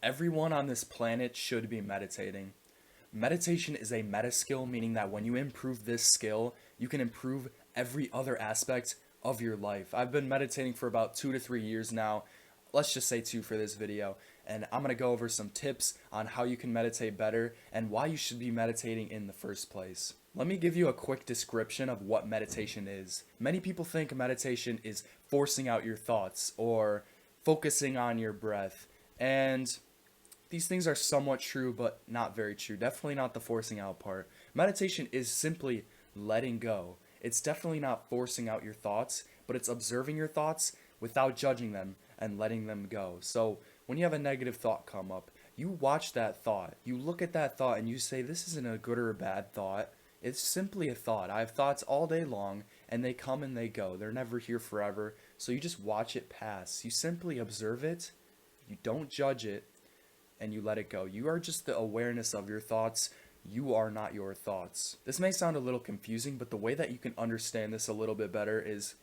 Everyone on this planet should be meditating. Meditation is a meta skill, meaning that when you improve this skill, you can improve every other aspect of your life. I've been meditating for about 2 to 3 years now. Let's just say two for this video. And I'm going to go over some tips on how you can meditate better and why you should be meditating in the first place. Let me give you a quick description of what meditation is. Many people think meditation is forcing out your thoughts or focusing on your breath. And these things are somewhat true, but not very true. Definitely not the forcing out part. Meditation is simply letting go. It's definitely not forcing out your thoughts, but it's observing your thoughts without judging them and letting them go. So when you have a negative thought come up, you watch that thought. You look at that thought and you say, this isn't a good or a bad thought. It's simply a thought. I have thoughts all day long and they come and they go. They're never here forever. So you just watch it pass. You simply observe it. You don't judge it and you let it go. You are just the awareness of your thoughts. You are not your thoughts. This may sound a little confusing, but the way that you can understand this a little bit better is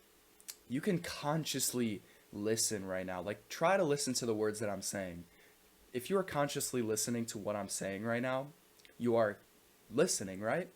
you can consciously listen right now. Like, try to listen to the words that I'm saying. If you are consciously listening to what I'm saying right now, you are listening, right?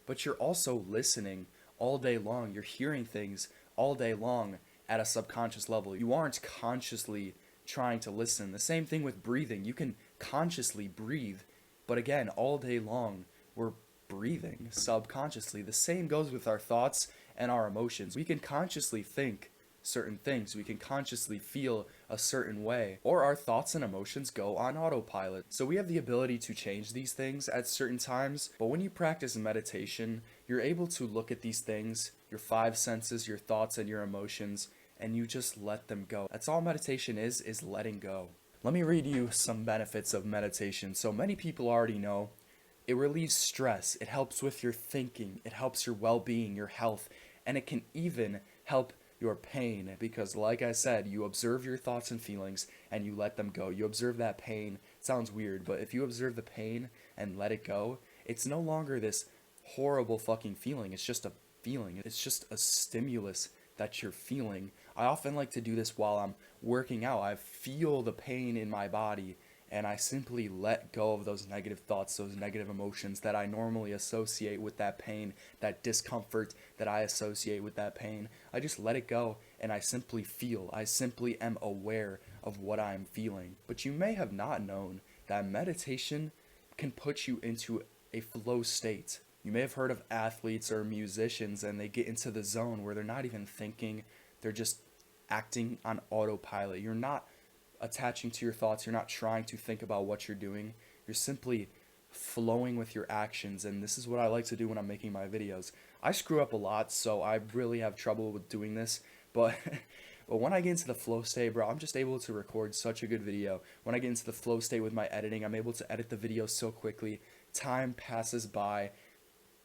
But you're also listening all day long. You're hearing things all day long at a subconscious level. You aren't consciously trying to listen. The same thing with breathing. You can consciously breathe, but again, all day long, we're breathing subconsciously. The same goes with our thoughts and our emotions. We can consciously think certain things. We can consciously feel a certain way, or our thoughts and emotions go on autopilot. So we have the ability to change these things at certain times, but when you practice meditation, you're able to look at these things, your five senses, your thoughts, and your emotions, and you just let them go. That's all meditation is letting go. Let me read you some benefits of meditation. So many people already know it relieves stress, it helps with your thinking, it helps your well-being, your health, and it can even help your pain because like I said, you observe your thoughts and feelings and you let them go. You observe that pain. It sounds weird, but if you observe the pain and let it go, it's no longer this horrible fucking feeling. It's just a feeling. It's just a stimulus that you're feeling. I often like to do this while I'm working out. I feel the pain in my body and I simply let go of those negative thoughts, those negative emotions that I normally associate with that pain, that discomfort that I associate with that pain. I just let it go and I simply feel. I simply am aware of what I'm feeling. But you may have not known that meditation can put you into a flow state. You may have heard of athletes or musicians and they get into the zone where they're not even thinking, they're just acting on autopilot. You're not attaching to your thoughts, you're not trying to think about what you're doing. You're simply flowing with your actions, and this is what I like to do when I'm making my videos. I screw up a lot, so I really have trouble with doing this, but but when I get into the flow state, bro, I'm just able to record such a good video. When I get into the flow state with my editing, I'm able to edit the video so quickly. Time passes by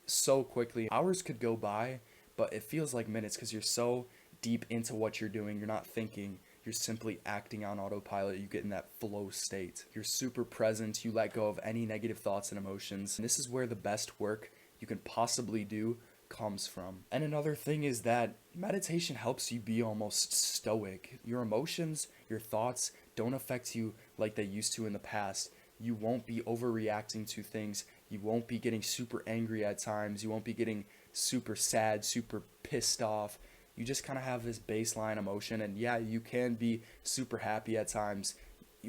so quickly. Hours could go by, but it feels like minutes because you're so deep into what you're doing. You're not thinking. You're simply acting on autopilot. You get in that flow state. You're super present. You let go of any negative thoughts and emotions. And this is where the best work you can possibly do comes from. And another thing is that meditation helps you be almost stoic. Your emotions, your thoughts don't affect you like they used to in the past. You won't be overreacting to things. You won't be getting super angry at times. You won't be getting super sad, super pissed off. You just kind of have this baseline emotion, and yeah, you can be super happy at times.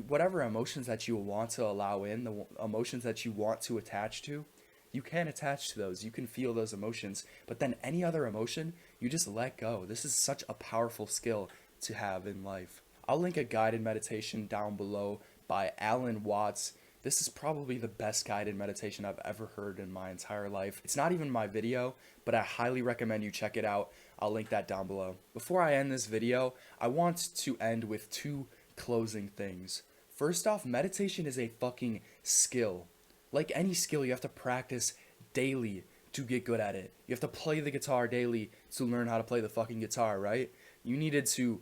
Whatever emotions that you want to allow in, the emotions that you want to attach to, you can attach to those. You can feel those emotions, but then any other emotion, you just let go. This is such a powerful skill to have in life. I'll link a guided meditation down below by Alan Watts. This is probably the best guided meditation I've ever heard in my entire life. It's not even my video, but I highly recommend you check it out. I'll link that down below. Before I end this video, I want to end with two closing things. First off, meditation is a fucking skill. Like any skill, you have to practice daily to get good at it. You have to play the guitar daily to learn how to play the fucking guitar, right? You needed to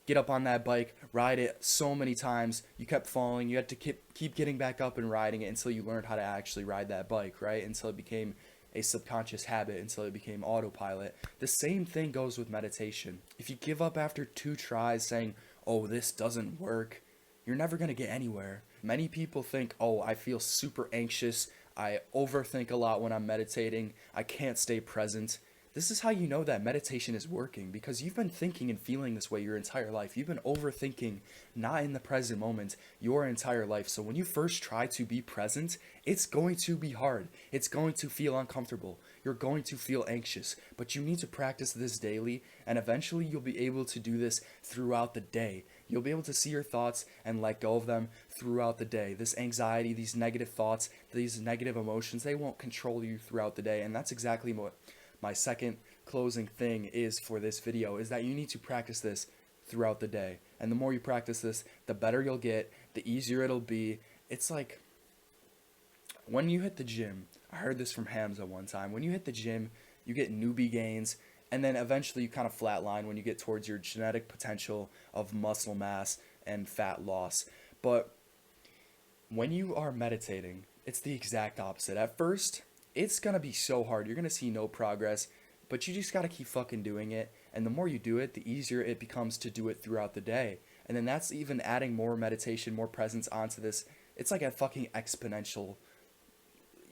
get up on that bike, ride it so many times, you kept falling, you had to keep getting back up and riding it until you learned how to actually ride that bike, right? Until it became a subconscious habit, until it became autopilot. The same thing goes with meditation. If you give up after 2 tries saying, oh, this doesn't work, you're never going to get anywhere. Many people think, oh, I feel super anxious. I overthink a lot when I'm meditating. I can't stay present. This is how you know that meditation is working, because you've been thinking and feeling this way your entire life. You've been overthinking, not in the present moment, your entire life. So when you first try to be present, it's going to be hard. It's going to feel uncomfortable. You're going to feel anxious, but you need to practice this daily, and eventually you'll be able to do this throughout the day. You'll be able to see your thoughts and let go of them throughout the day. This anxiety, these negative thoughts, these negative emotions, they won't control you throughout the day, and that's exactly what my second closing thing is for this video, is that you need to practice this throughout the day. And the more you practice this, the better you'll get, the easier it'll be. It's like when you hit the gym. I heard this from Hamza one time. When you hit the gym, you get newbie gains, and then eventually you kind of flatline when you get towards your genetic potential of muscle mass and fat loss. But when you are meditating, it's the exact opposite. At first, it's gonna be so hard. You're gonna see no progress, but you just gotta keep fucking doing it. And the more you do it, the easier it becomes to do it throughout the day. And then that's even adding more meditation, more presence onto this. It's like a fucking exponential.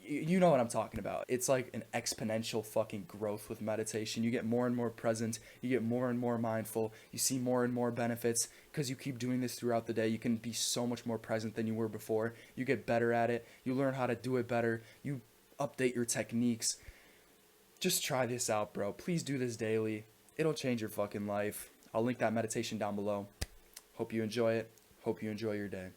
You know what I'm talking about. It's like an exponential fucking growth with meditation. You get more and more present. You get more and more mindful. You see more and more benefits because you keep doing this throughout the day. You can be so much more present than you were before. You get better at it. You learn how to do it better. You update your techniques. Just try this out, bro. Please do this daily. It'll change your fucking life. I'll link that meditation down below. Hope you enjoy it. Hope you enjoy your day.